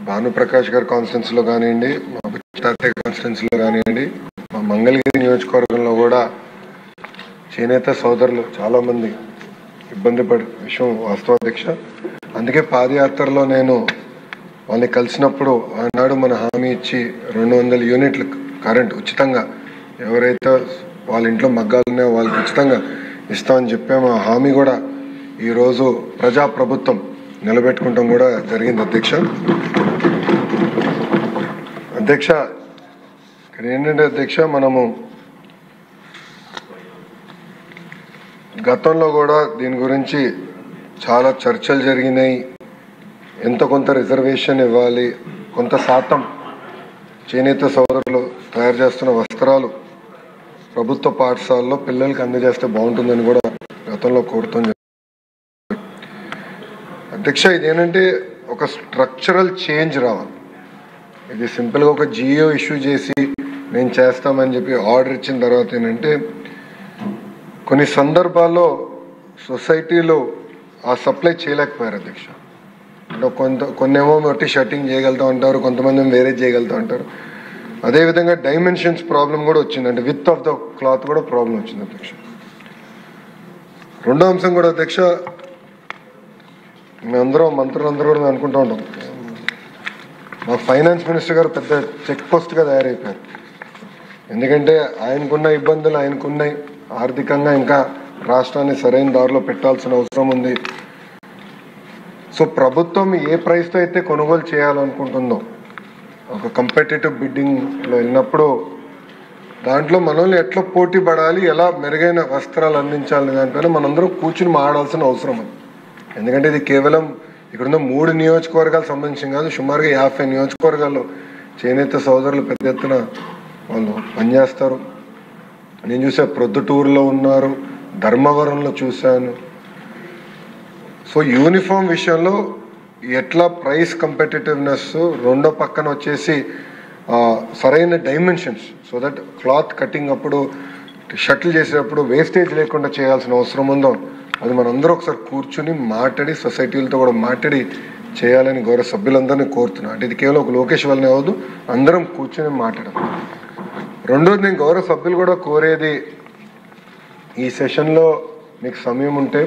భానుప్రకాష్ గారి కాన్స్టిట్యున్సీలో కానివ్వండి, మా తాతయ్య కాన్స్టిట్యున్సీలో కానివ్వండి, మా మంగళగిరి నియోజకవర్గంలో కూడా చేనేత సోదరులు చాలామంది ఇబ్బంది పడే విషయం వాస్తవాధ్యక్ష. అందుకే పాదయాత్రలో నేను వాళ్ళని కలిసినప్పుడు ఆనాడు మన హామీ ఇచ్చి 200 యూనిట్లు కరెంట్ ఉచితంగా ఎవరైతే వాళ్ళ ఇంట్లో మగ్గాలు ఉన్నాయో వాళ్ళకి ఉచితంగా ఇస్తామని చెప్పాము. ఆ హామీ కూడా ఈరోజు ప్రజాప్రభుత్వం నిలబెట్టుకుంటాం కూడా జరిగింది అధ్యక్ష. అధ్యక్ష ఇక్కడ ఏంటంటే అధ్యక్ష, మనము గతంలో కూడా దీని గురించి చాలా చర్చలు జరిగినాయి. కొంత రిజర్వేషన్ ఇవ్వాలి, కొంత శాతం చేనేత సోదరులు తయారు చేస్తున్న వస్త్రాలు ప్రభుత్వ పాఠశాలలో పిల్లలకి అందజేస్తే బాగుంటుందని కూడా గతంలో కోరుతుంది అధ్యక్ష. ఇదేంటంటే ఒక స్ట్రక్చరల్ చేంజ్ రావాలి. ఇది సింపుల్గా ఒక జియో ఇష్యూ చేసి నేను చేస్తామని చెప్పి ఆర్డర్ ఇచ్చిన తర్వాత ఏంటంటే కొన్ని సందర్భాల్లో సొసైటీలో ఆ సప్లై చేయలేకపోయారు అధ్యక్ష. అంటే కొన్నేమో బట్టి షర్టింగ్ చేయగలుగుతూ ఉంటారు, కొంతమంది వేరే చేయగలుగుతూ ఉంటారు. అదేవిధంగా డైమెన్షన్స్ ప్రాబ్లం కూడా వచ్చింది, అంటే విత్ ఆఫ్ ద క్లాత్ కూడా ప్రాబ్లం వచ్చింది అధ్యక్ష. రెండో అంశం కూడా అధ్యక్ష, మేమందరం మంత్రులందరూ కూడా మేము అనుకుంటూ ఉంటాం, మా ఫైనాన్స్ మినిస్టర్ గారు పెద్ద చెక్ పోస్ట్గా తయారైపోయారు. ఎందుకంటే ఆయనకున్న ఇబ్బందులు ఆయనకున్నాయి, ఆర్థికంగా ఇంకా రాష్ట్రాన్ని సరైన దారిలో పెట్టాల్సిన అవసరం ఉంది. సో ప్రభుత్వం ఏ ప్రైస్తో అయితే కొనుగోలు చేయాలనుకుంటుందో, ఒక కంపిటేటివ్ బిడ్డింగ్లో వెళ్ళినప్పుడు దాంట్లో మనల్ని ఎట్లా పోటీ పడాలి, ఎలా మెరుగైన వస్త్రాలు అందించాలి దానిపైన మనందరం కూర్చుని మాట్లాడాల్సిన అవసరం ఉంది. ఎందుకంటే ఇది కేవలం ఇక్కడున్న 3 నియోజకవర్గాలకు సంబంధించి కాదు, సుమారుగా 50 నియోజకవర్గాల్లో చేనేత సోదరులు పెద్ద ఎత్తున వాళ్ళు పనిచేస్తారు. నేను చూసా, ప్రొద్దుటూరులో ఉన్నారు, ధర్మవరంలో చూశాను. సో యూనిఫామ్ విషయంలో ఎట్లా ప్రైస్ కంపిటేటివ్నెస్, రెండో పక్కన వచ్చేసి సరైన dimensions, so that cloth cutting అప్పుడు షటిల్ చేసేటప్పుడు వేస్టేజ్ లేకుండా చేయాల్సిన అవసరం ఉందో అది మనందరూ ఒకసారి కూర్చుని మాట్లాడి సొసైటీలతో కూడా మాట్లాడి చేయాలని గౌరవ సభ్యులందరినీ కోరుతున్నాను. అంటే ఇది కేవలం ఒక లోకేష్ వల్లనే అవ్వదు, అందరం కూర్చుని మాట్లాడాలి. రెండోది, నేను గౌరవ సభ్యులు కూడా కోరేది, ఈ సెషన్లో మీకు సమయం ఉంటే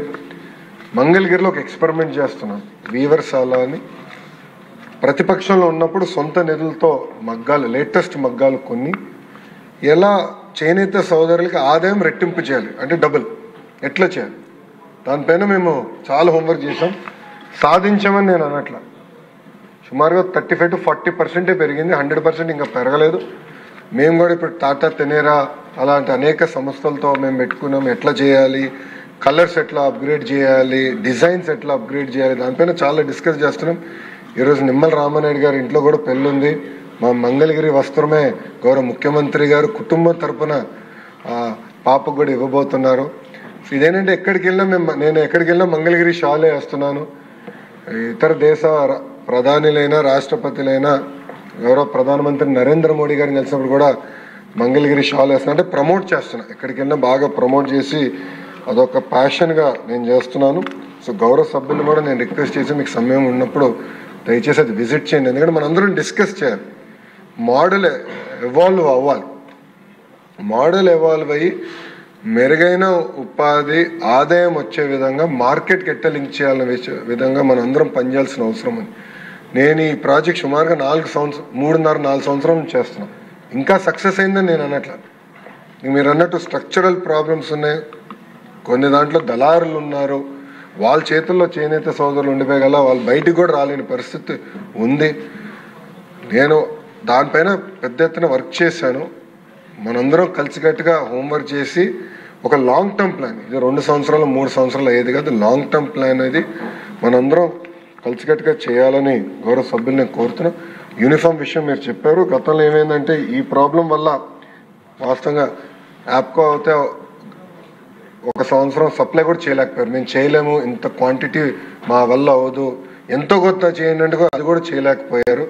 మంగళగిరిలో ఒక ఎక్స్పెరిమెంట్ చేస్తున్నాను, వీవర్శాల అని. ప్రతిపక్షంలో ఉన్నప్పుడు సొంత నిధులతో మగ్గాలు, లేటెస్ట్ మగ్గాలు కొన్ని ఎలా చేనేత సోదరులకి ఆదాయం రెట్టింపు చేయాలి, అంటే డబుల్ ఎట్లా చేయాలి, దానిపైన మేము చాలా హోంవర్క్ చేసాం. సాధించామని నేను అనట్లా, సుమారుగా 35 to 40% పెరిగింది, 100% ఇంకా పెరగలేదు. మేము కూడా ఇప్పుడు టాటా తెనేరా అలాంటి అనేక సంస్థలతో మేము పెట్టుకున్నాం, ఎట్లా చేయాలి, కలర్స్ ఎట్లా అప్గ్రేడ్ చేయాలి, డిజైన్స్ ఎట్లా అప్గ్రేడ్ చేయాలి, దానిపైన చాలా డిస్కస్ చేస్తున్నాం. ఈరోజు నిమ్మల రామానాయుడు గారి ఇంట్లో కూడా పెళ్ళుంది. మా మంగళగిరి వస్త్రమే గౌరవ ముఖ్యమంత్రి గారు కుటుంబం తరపున పాపకు కూడా ఇవ్వబోతున్నారు. ఇదేంటంటే నేను ఎక్కడికి వెళ్ళినా మంగళగిరి షాలే వేస్తున్నాను. ఇతర దేశ ప్రధానులైనా రాష్ట్రపతులైనా గౌరవ ప్రధానమంత్రి నరేంద్ర మోడీ గారిని కలిసినప్పుడు కూడా మంగళగిరి షాల్ వేస్తున్నా, అంటే ప్రమోట్ చేస్తున్నా. ఎక్కడికి వెళ్ళినా బాగా ప్రమోట్ చేసి అదొక ప్యాషన్గా నేను చేస్తున్నాను. సో గౌరవ సభ్యులు కూడా నేను రిక్వెస్ట్ చేసి మీకు సమయం ఉన్నప్పుడు దయచేసి అది విజిట్ చేయండి. ఎందుకంటే మనందరం డిస్కస్ చేయాలి, మోడల్ ఎవాల్వ్ అవ్వాలి. మోడల్ ఎవాల్వ్ అయ్యి మెరుగైన ఉపాధి ఆదాయం వచ్చే విధంగా మార్కెట్కి ఎట్లా లింక్ చేయాలనే విధంగా మనం అందరం పనిచేయాల్సిన అవసరం ఉంది. నేను ఈ ప్రాజెక్ట్ సుమారుగా 3.5-4 సంవత్సరం చేస్తున్నాను, ఇంకా సక్సెస్ అయిందని నేను అనట్లా. మీరు అన్నట్టు స్ట్రక్చరల్ ప్రాబ్లమ్స్ ఉన్నాయి, కొన్ని దాంట్లో దళారులు ఉన్నారు, వాళ్ళ చేతుల్లో చేనేత సోదరులు ఉండిపోయగల వాళ్ళు బయటికి కూడా రాలేని పరిస్థితి ఉంది. నేను దానిపైన పెద్ద ఎత్తున వర్క్ చేశాను. మనందరం కలిసికట్టుగా హోంవర్క్ చేసి ఒక లాంగ్ టర్మ్ ప్లాన్, ఇది 2 సంవత్సరాలు 3 సంవత్సరాలు అయ్యేది కాదు, లాంగ్ టర్మ్ ప్లాన్ అనేది మనందరం కలిసికట్టుగా చేయాలని గౌరవ సభ్యులు నేను కోరుతున్నాను. యూనిఫామ్ విషయం మీరు చెప్పారు. గతంలో ఏమైందంటే ఈ ప్రాబ్లం వల్ల వాస్తవంగా యాప్కో అయితే 1 సంవత్సరం సప్లై కూడా చేయలేకపోయారు. మేము చేయలేము, ఇంత క్వాంటిటీ మా వల్ల అవ్వదు, ఎంతో కొత్త చేయండి అంటే అది కూడా చేయలేకపోయారు.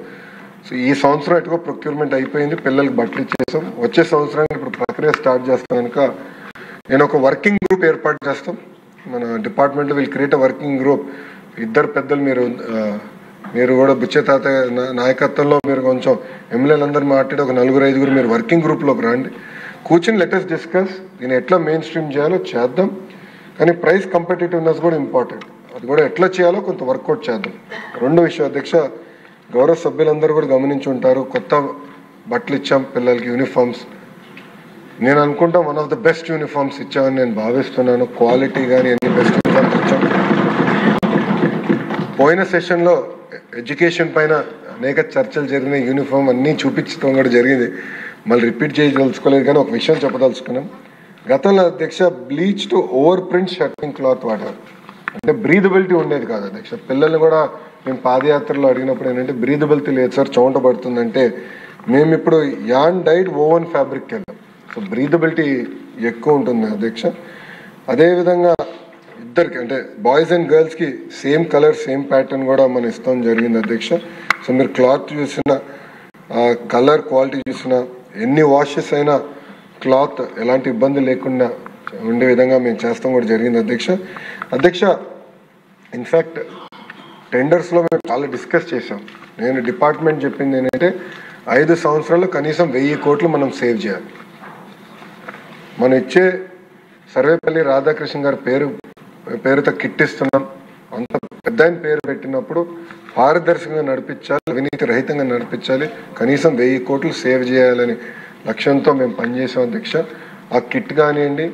సో ఈ సంవత్సరం ఎటుకో ప్రొక్యూర్మెంట్ అయిపోయింది, పిల్లలకి బట్టలు ఇచ్చేసాం. వచ్చే సంవత్సరానికి ఇప్పుడు ప్రక్రియ స్టార్ట్ చేస్తాం కనుక నేను ఒక వర్కింగ్ గ్రూప్ ఏర్పాటు చేస్తాం. మన డిపార్ట్మెంట్లో వీళ్ళు క్రియేట్ వర్కింగ్ గ్రూప్. 2 పెద్దలు మీరు మీరు కూడా బుచ్చే తాత నాయకత్వంలో మీరు కొంచెం ఎమ్మెల్యేలందరూ మాట్లాడి ఒక 4-5 మీరు వర్కింగ్ గ్రూప్లోకి రండి, కూర్చుని లెటర్స్ డిస్కస్, దీన్ని ఎట్లా మెయిన్ స్ట్రీమ్ చేయాలో చేద్దాం. కానీ ప్రైస్ కంపిటేటివ్నెస్ కూడా ఇంపార్టెంట్, అది కూడా ఎట్లా చేయాలో కొంత వర్కౌట్ చేద్దాం. రెండో విషయం అధ్యక్ష, గౌరవ సభ్యులందరూ కూడా గమనించి ఉంటారు, కొత్త బట్టలు ఇచ్చాం పిల్లలకి, యూనిఫామ్స్. నేను అనుకుంటా one of the best uniforms ఇచ్చామని నేను భావిస్తున్నాను. క్వాలిటీ కానీ ఎన్ని బెస్ట్ యూనిఫామ్స్ ఇచ్చాం. పోయిన సెషన్లో ఎడ్యుకేషన్ పైన అనేక చర్చలు జరిగినాయి, యూనిఫామ్ అన్నీ చూపించడం కూడా జరిగింది, మళ్ళీ రిపీట్ చేయదలుచుకోలేదు. కానీ ఒక విషయం చెప్పదలుచుకున్నాం, గతంలో అధ్యక్ష bleach to over print shirting cloth వాడారు, అంటే బ్రీదబిలిటీ ఉండేది కాదు అధ్యక్ష. పిల్లల్ని కూడా మేము పాదయాత్రలో అడిగినప్పుడు ఏంటంటే బ్రీదబిలిటీ లేదు సార్, చెమట పడుతుందంటే మేము ఇప్పుడు యాన్ డైడ్ ఓవెన్ ఫ్యాబ్రిక్కి వెళ్ళాం. సో బ్రీదబిలిటీ ఎక్కువ ఉంటుంది అధ్యక్ష. అదేవిధంగా ఇద్దరికి అంటే బాయ్స్ అండ్ గర్ల్స్కి సేమ్ కలర్ సేమ్ ప్యాటర్న్ కూడా మనం ఇస్తాం జరిగింది అధ్యక్ష. సో మీరు క్లాత్ చూసిన, కలర్ క్వాలిటీ చూసిన, ఎన్ని వాషెస్ అయినా క్లాత్ ఎలాంటి ఇబ్బంది లేకుండా ఉండే విధంగా మేము చేస్తాం కూడా జరిగింది అధ్యక్ష. ఇన్ఫ్యాక్ట్ టెండర్స్లో మేము చాలా డిస్కస్ చేసాం. నేను డిపార్ట్మెంట్ చెప్పింది ఏంటంటే 5 సంవత్సరాల్లో కనీసం 1000 కోట్లు మనం సేవ్ చేయాలి. మనం ఇచ్చే సర్వేపల్లి రాధాకృష్ణ గారి పేరుతో కిట్ ఇస్తున్నాం, అంత పెద్ద ఆయన పేరు పెట్టినప్పుడు పారదర్శకంగా నడిపించాలి, అవినీతి రహితంగా నడిపించాలి, కనీసం 1000 కోట్లు సేవ్ చేయాలని లక్ష్యంతో మేము పనిచేసాం అధ్యక్ష. ఆ కిట్ కానివ్వండి,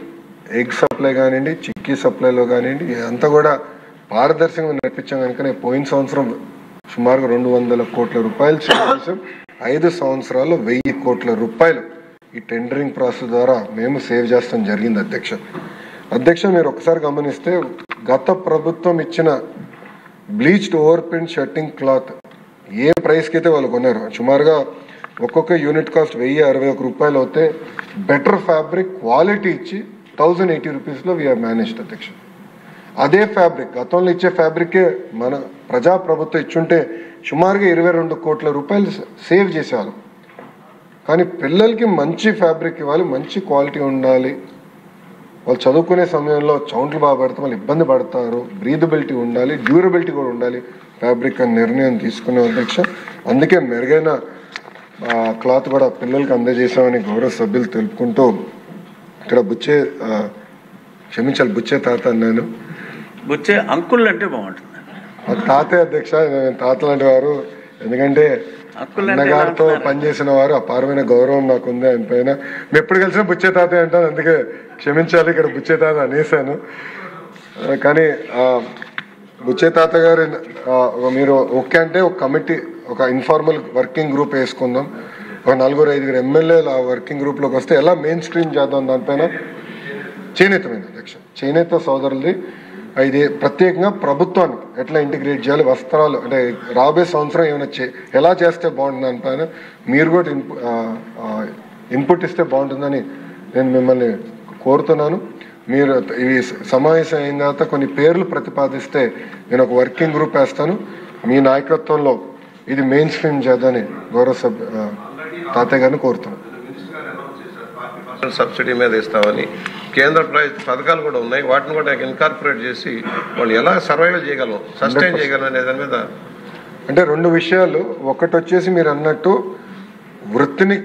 ఎగ్ సప్లై కానివ్వండి, చిక్కీ సప్లైలో కానివ్వండి, అంతా కూడా పారదర్శకంగా నడిపించాం. కనుక పోయిన సంవత్సరం సుమారుగా 200 కోట్ల రూపాయలు సేవ్ చేసాం. 5 సంవత్సరాల్లో 1000 కోట్ల రూపాయలు ఈ టెండరింగ్ ప్రాసెస్ ద్వారా మేము సేవ్ చేస్తాం జరిగింది అధ్యక్ష. మీరు ఒకసారి గమనిస్తే గత ప్రభుత్వం ఇచ్చిన bleached over print shirting cloth ఏ ప్రైస్కి అయితే వాళ్ళు కొన్నారు, సుమారుగా ఒక్కొక్క యూనిట్ కాస్ట్ 1061 రూపాయలు అవుతే బెటర్ ఫ్యాబ్రిక్ క్వాలిటీ ఇచ్చి 1080 రూపీస్లో వీఆర్ మేనేజ్డ్ అధ్యక్ష. అదే ఫ్యాబ్రిక్ గతంలో ఇచ్చే ఫ్యాబ్రికే మన ప్రజాప్రభుత్వం ఇచ్చుంటే సుమారుగా 22 కోట్ల రూపాయలు సేవ్ చేసేవాళ్ళం. కానీ పిల్లలకి మంచి ఫ్యాబ్రిక్ ఇవ్వాలి, మంచి క్వాలిటీ ఉండాలి, వాళ్ళు చదువుకునే సమయంలో చౌంట్లు బాగా పడితే వాళ్ళు ఇబ్బంది పడతారు, బ్రీదబిలిటీ ఉండాలి, డ్యూరబిలిటీ కూడా ఉండాలి ఫ్యాబ్రిక్ అని నిర్ణయం తీసుకునే అధ్యక్ష. అందుకే మెరుగైన క్లాత్ కూడా పిల్లలకి అందజేసామని గౌరవ సభ్యులు తెలుపుకుంటూ, ఇక్కడ బుచ్చే తాత అన్నాను, బుచ్చే అంకుల్ అంటే బాగుంటుంది. తాతే అధ్యక్ష, తాత లాంటి వారు, ఎందుకంటే అన్నగారితో పనిచేసిన వారు, అపారమైన గౌరవం నాకు ఉంది ఆయన పైన. మేము ఎప్పుడు కలిసినా బుచ్చే తాతే అంటాను, అందుకే క్షమించాలి, ఇక్కడ బుచ్చే తాత అనేసాను. కానీ బుచ్చే తాత గారు మీరు ఓకే అంటే ఒక కమిటీ, ఒక ఇన్ఫార్మల్ వర్కింగ్ గ్రూప్ వేసుకుందాం, ఒక 4-5 ఎమ్మెల్యేలు ఆ వర్కింగ్ గ్రూప్లోకి వస్తే ఎలా మెయిన్ స్ట్రీమ్ చేద్దాం దానిపైన. చేనేతమైన అధ్యక్ష, చేనేత సోదరులది ఇది ప్రత్యేకంగా ప్రభుత్వానికి ఎట్లా ఇంటిగ్రేట్ చేయాలి, వస్త్రాలు అంటే రాబోయే సంవత్సరం ఏమైనా ఎలా చేస్తే బాగుంటుంది దానిపైన మీరు కూడా ఇన్పుట్ ఇస్తే బాగుంటుందని నేను మిమ్మల్ని కోరుతున్నాను. మీరు ఇవి సమావేశం అయిన తర్వాత కొన్ని పేర్లు ప్రతిపాదిస్తే నేను ఒక వర్కింగ్ గ్రూప్ వేస్తాను, మీ నాయకత్వంలో ఇది మెయిన్ స్ట్రీమ్ చేద్దని గౌరవ తాతయ్య గారిని కోరుతున్నాను. సబ్సిడీ మీద ఇస్తామని కేంద్ర పథకాలు కూడా ఉన్నాయి, వాటిని కూడా ఇన్కార్పొరేట్ చేసి వాళ్ళు ఎలా సర్వైవ్ చేయగలం, సస్టైన్ చేయగలం అనే దాని మీద అంటే 2 విషయాలు. ఒకటి వచ్చేసి మీరు అన్నట్టు వృత్తిని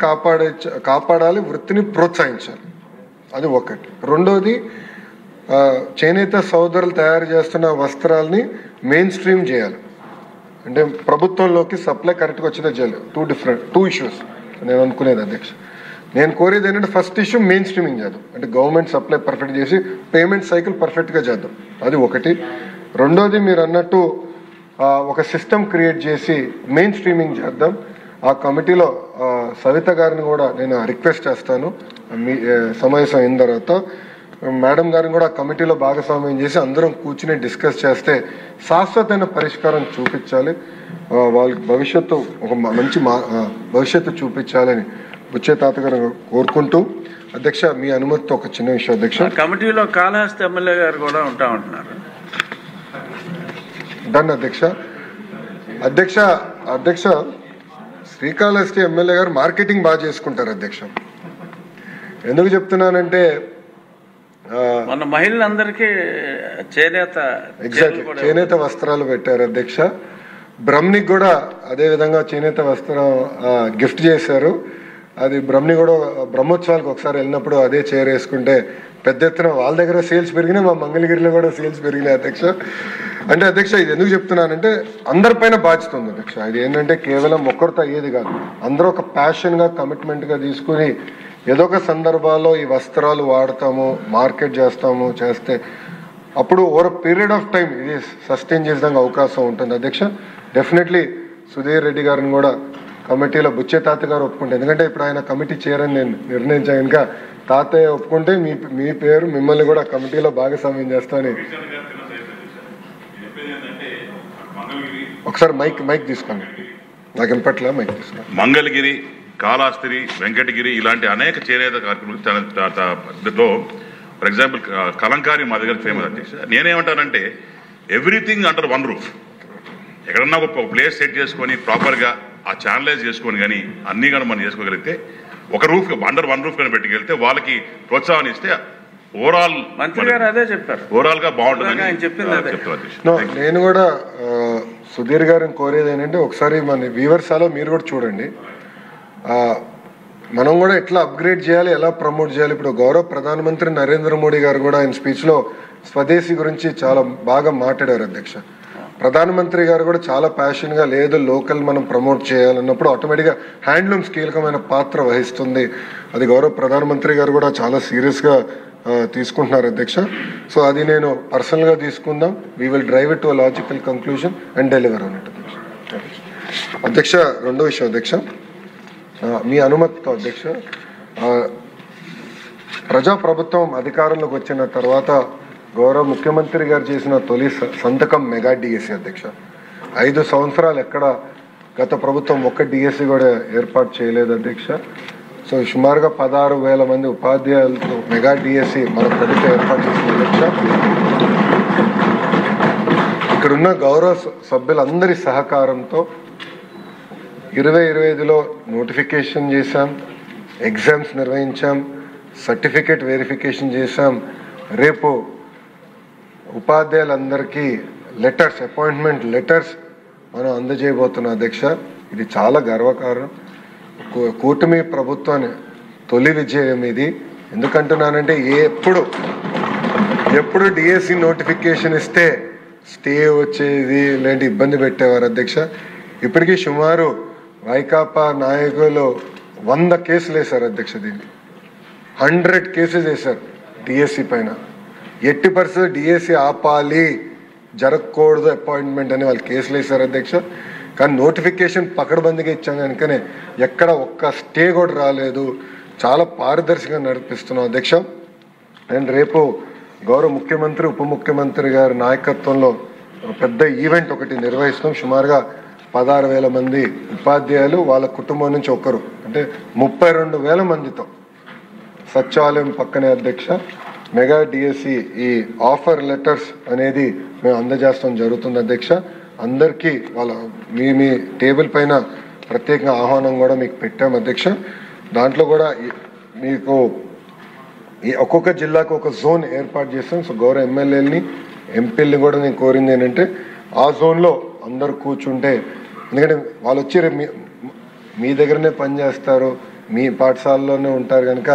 కాపాడాలి, వృత్తిని ప్రోత్సహించాలి, అది ఒకటి. రెండోది చేనేత సోదరులు తయారు చేస్తున్న వస్త్రాలని మెయిన్ స్ట్రీమ్ చేయాలి, అంటే ప్రభుత్వంలోకి సప్లై కరెక్ట్గా వచ్చేదే చేయాలి. 2 ఇష్యూస్ నేను అనుకునేది అధ్యక్ష. నేను కోరేది ఏంటంటే ఫస్ట్ ఇష్యూ మెయిన్ స్ట్రీమింగ్ చేద్దాం, అంటే గవర్నమెంట్ సప్లై పర్ఫెక్ట్ చేసి పేమెంట్ సైకిల్ పర్ఫెక్ట్గా చేద్దాం, అది ఒకటి. రెండోది మీరు అన్నట్టు ఒక సిస్టమ్ క్రియేట్ చేసి మెయిన్ స్ట్రీమింగ్ చేద్దాం. ఆ కమిటీలో సవిత గారిని కూడా నేను రిక్వెస్ట్ చేస్తాను, మీ సమావేశం అయిన తర్వాత మేడం గారిని కూడా కమిటీలో భాగస్వామ్యం చేసి అందరం కూర్చుని డిస్కస్ చేస్తే శాశ్వతమైన పరిష్కారం చూపించాలి, వాళ్ళకి భవిష్యత్తు ఒక మంచి భవిష్యత్తు చూపించాలని బుచ్చే తాత గారు కోరుకుంటూ, అధ్యక్ష మీ అనుమతితో ఒక చిన్న విషయం అధ్యక్ష. కమిటీలో కాళహస్తి ఎమ్మెల్యే గారు కూడా ఉంటా ఉంటున్నారు. డన్ అధ్యక్ష శ్రీకాళహస్తి ఎమ్మెల్యే గారు మార్కెటింగ్ బాగా చేసుకుంటారు అధ్యక్ష. ఎందుకు చెప్తున్నానంటే మన మహిళలందరికీ చేనేత వస్త్రాలు పెట్టారు అధ్యక్ష. బ్రహ్మణికి కూడా అదే విధంగా చేనేత వస్త్రం గిఫ్ట్ చేశారు. అది బ్రహ్మణి కూడా బ్రహ్మోత్సవాలకు ఒకసారి వెళ్ళినప్పుడు అదే చీర వేసుకుంటే పెద్ద ఎత్తున వాళ్ళ దగ్గర సేల్స్ పెరిగినాయి, మా మంగళగిరిలో కూడా సేల్స్ పెరిగినాయి అధ్యక్ష. అంటే అధ్యక్ష ఇది ఎందుకు చెప్తున్నానంటే అందరిపైన బాధ్యత ఉంది అధ్యక్ష. ఇది ఏంటంటే కేవలం ఒక్కరితో అయ్యేది కాదు, అందరూ ఒక ప్యాషన్గా కమిట్మెంట్గా తీసుకుని ఏదో ఒక సందర్భాల్లో ఈ వస్త్రాలు వాడతాము, మార్కెట్ చేస్తే అప్పుడు ఓవర్ పీరియడ్ ఆఫ్ టైం ఇది సస్టైన్ చేసేదానికి అవకాశం ఉంటుంది అధ్యక్ష. డెఫినెట్లీ సుధీర్ రెడ్డి గారిని కూడా కమిటీలో బుచ్చే తాత గారు ఒప్పుకుంటే, ఎందుకంటే ఇప్పుడు ఆయన కమిటీ చేరని నేను నిర్ణయించాను కనుక తాతయ్య ఒప్పుకుంటే మీ పేరు మిమ్మల్ని కూడా కమిటీలో భాగస్వామ్యం చేస్తామని. ఒకసారి మైక్ తీసుకోండి, నాకు వినపట్ల మైక్ తీసుకోండి. మంగళగిరి, కాళహస్తి, వెంకటగిరి ఇలాంటి అనేక చేనేత కార్యక్రమాలు ఫర్ ఎగ్జాంపుల్ కలంకారీ మా దగ్గర ఫేమస్ అధ్యక్ష. నేనేమంటానంటే ఎవ్రీథింగ్ అండర్ వన్ రూఫ్. ఎక్కడన్నా ఒక ప్లేస్ సెట్ చేసుకొని ప్రాపర్గా ఆ ఛానలైజ్ చేసుకొని కానీ అన్నీ కానీ మనం చేసుకోగలిగితే ఒక రూఫ్ అండర్ వన్ రూఫ్ కానీ పెట్టుకెళ్తే వాళ్ళకి ప్రోత్సాహం ఇస్తే ఓవరాల్ మంత్రి గారు అదే చెప్పారు, ఓవరాల్ గా బాగుంటుందని చెప్పింది. నేను కూడా సుధీర్ గారిని కోరేది ఏంటంటే ఒకసారి మన వ్యూవర్సాలో మీరు కూడా చూడండి, మనం కూడా ఎట్లా అప్గ్రేడ్ చేయాలి, ఎలా ప్రమోట్ చేయాలి. ఇప్పుడు గౌరవ ప్రధానమంత్రి నరేంద్ర మోడీ గారు కూడా ఆయన స్పీచ్లో స్వదేశీ గురించి చాలా బాగా మాట్లాడారు అధ్యక్ష. ప్రధానమంత్రి గారు కూడా చాలా ప్యాషన్గా లేదు లోకల్ మనం ప్రమోట్ చేయాలన్నప్పుడు ఆటోమేటిక్గా హ్యాండ్లూమ్స్ కీలకమైన పాత్ర వహిస్తుంది. అది గౌరవ ప్రధానమంత్రి గారు కూడా చాలా సీరియస్గా తీసుకుంటున్నారు అధ్యక్ష. సో అది నేను పర్సనల్గా తీసుకుందాం. We will drive it to logical conclusion and deliver అన్నట్టు అధ్యక్ష. రెండో విషయం అధ్యక్ష, మీ అనుమతితో అధ్యక్ష, ప్రజాప్రభుత్వం అధికారంలోకి వచ్చిన తర్వాత గౌరవ ముఖ్యమంత్రి గారు చేసిన తొలి సంతకం మెగా డిఎస్సి అధ్యక్ష. 5 సంవత్సరాలు ఎక్కడ గత ప్రభుత్వం ఒక్క డిఎస్సి కూడా ఏర్పాటు చేయలేదు అధ్యక్ష. సో సుమారుగా 16,000 మంది ఉపాధ్యాయులతో మెగా డిఎస్సి మన ప్రభుత్వం ఏర్పాటు చేసిన అధ్యక్ష. ఇక్కడున్న గౌరవ సభ్యులందరి సహకారంతో 2025లో నోటిఫికేషన్ చేశాం, ఎగ్జామ్స్ నిర్వహించాం, సర్టిఫికేట్ వెరిఫికేషన్ చేశాం. రేపు ఉపాధ్యాయులందరికీ లెటర్స్, అపాయింట్మెంట్ లెటర్స్ మనం అందజేయబోతున్నాం అధ్యక్ష. ఇది చాలా గర్వకారణం. కూటమి ప్రభుత్వాన్ని తొలి విజయం ఇది. ఎందుకంటున్నానంటే ఎప్పుడు డిఎస్సి నోటిఫికేషన్ ఇస్తే స్టే వచ్చేది, ఇలాంటి ఇబ్బంది పెట్టేవారు అధ్యక్ష. ఇప్పటికీ సుమారు వైకాపా నాయకులు 100 కేసులు వేశారు అధ్యక్ష. దీన్ని 100 కేసెస్ వేశారు డిఎస్సి పైన. 80% డిఎస్సి ఆపాలి, జరగకూడదు అపాయింట్మెంట్ అని వాళ్ళు కేసులు వేశారు అధ్యక్ష. కానీ నోటిఫికేషన్ పకడ్బందీగా ఇచ్చాం కనుకనే ఎక్కడ ఒక్క స్టే కూడా రాలేదు. చాలా పారదర్శకంగా నడిపిస్తున్నాం అధ్యక్ష. నేను రేపు గౌరవ ముఖ్యమంత్రి, ఉప ముఖ్యమంత్రి గారి నాయకత్వంలో పెద్ద ఈవెంట్ ఒకటి నిర్వహిస్తాం. సుమారుగా 16,000 మంది ఉపాధ్యాయులు వాళ్ళ కుటుంబం నుంచి ఒకరు, అంటే 32,000 మందితో సచివాలయం పక్కనే అధ్యక్ష మెగా డిఎస్సి ఈ ఆఫర్ లెటర్స్ అనేది మేము అందజేస్తాం జరుగుతుంది అధ్యక్ష. అందరికీ వాళ్ళ మీ టేబుల్ పైన ప్రత్యేకంగా ఆహ్వానం కూడా మీకు పెట్టాం అధ్యక్ష. దాంట్లో కూడా మీకు ఈ ఒక్కొక్క జిల్లాకు ఒక జోన్ ఏర్పాటు చేస్తాం. సో గౌరవ ఎమ్మెల్యేలని, ఎంపీలని కూడా నేను కోరింది ఏంటంటే ఆ జోన్లో అందరు కూర్చుంటే, ఎందుకంటే వాళ్ళు వచ్చి రేపు మీ దగ్గరనే పనిచేస్తారు, మీ పాఠశాలలోనే ఉంటారు కనుక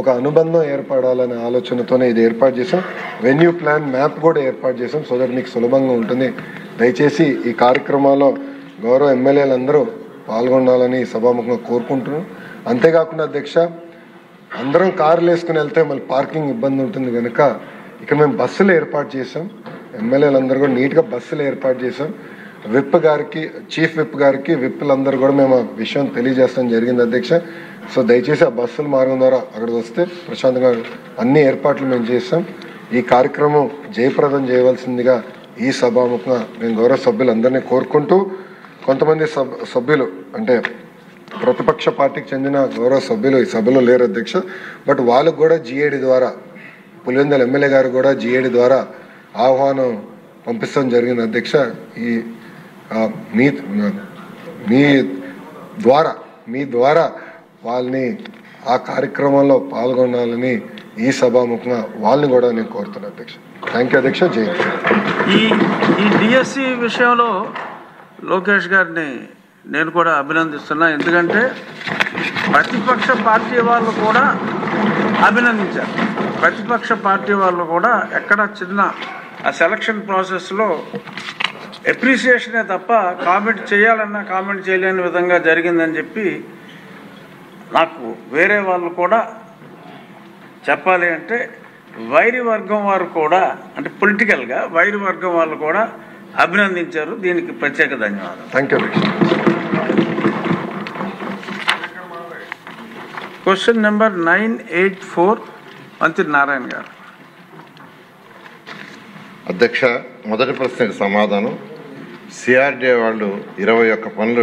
ఒక అనుబంధం ఏర్పడాలనే ఆలోచనతోనే ఇది ఏర్పాటు చేసాం. వెన్యూ ప్లాన్ మ్యాప్ కూడా ఏర్పాటు చేసాం, సో దట్ మీకు సులభంగా ఉంటుంది. దయచేసి ఈ కార్యక్రమాల్లో గౌరవ ఎమ్మెల్యేలందరూ పాల్గొనాలని సభాముఖంగా కోరుకుంటున్నాం. అంతేకాకుండా అధ్యక్ష, అందరం కార్లు వేసుకుని వెళ్తే మళ్ళీ పార్కింగ్ ఇబ్బంది ఉంటుంది కనుక ఇక్కడ మేము బస్సులు ఏర్పాటు చేసాం. ఎమ్మెల్యేలందరూ కూడా నీట్గా బస్సులు ఏర్పాటు చేసాం. విప్ గారికి, చీఫ్ విప్ గారికి, విప్లందరూ కూడా మేము ఆ విషయం తెలియజేస్తాం జరిగింది అధ్యక్ష. సో దయచేసి ఆ బస్సుల మార్గం ద్వారా అక్కడికి వస్తే ప్రశాంతంగా అన్ని ఏర్పాట్లు మేము చేస్తాం. ఈ కార్యక్రమం జయప్రదం చేయవలసిందిగా ఈ సభాముఖంగా నేను గౌరవ సభ్యులందరినీ కోరుకుంటూ, కొంతమంది సభ్యులు అంటే ప్రతిపక్ష పార్టీకి చెందిన గౌరవ సభ్యులు ఈ సభలో లేరు అధ్యక్ష, బట్ వాళ్ళకు కూడా జిఏడి ద్వారా, పులివెందుల ఎమ్మెల్యే గారు కూడా జిఏడి ద్వారా ఆహ్వానం పంపిస్తాం జరిగింది అధ్యక్ష. ఈ మీ ద్వారా వాళ్ళని ఆ కార్యక్రమంలో పాల్గొనాలని ఈ సభాముఖంగా వాళ్ళని కూడా నేను కోరుతున్నాను అధ్యక్ష. థ్యాంక్ యూ అధ్యక్ష. జై ఈ డిఎస్సి విషయంలో లోకేష్ గారిని నేను కూడా అభినందిస్తున్నా. ఎందుకంటే ప్రతిపక్ష పార్టీ వాళ్ళు కూడా అభినందించారు. ప్రతిపక్ష పార్టీ వాళ్ళు కూడా ఎక్కడ చిన్న ఆ సెలక్షన్ ప్రాసెస్లో అప్రిసియేషనే తప్ప కామెంట్ చేయాలన్నా కామెంట్ చేయలేని విధంగా జరిగిందని చెప్పి నాకు వేరే వాళ్ళు కూడా చెప్పాలి అంటే వైరి వర్గం వారు కూడా అంటే పొలిటికల్గా వైరి వర్గం వాళ్ళు కూడా అభినందించారు. దీనికి ప్రత్యేక ధన్యవాదాలు. Thank you. క్వశ్చన్ నెంబర్ 984 మంత్రి నారాయణ గారు. అధ్యక్ష, మొదటి ప్రశ్నకు సమాధానం. సిఆర్డీఏ వాళ్ళు 21 పనులు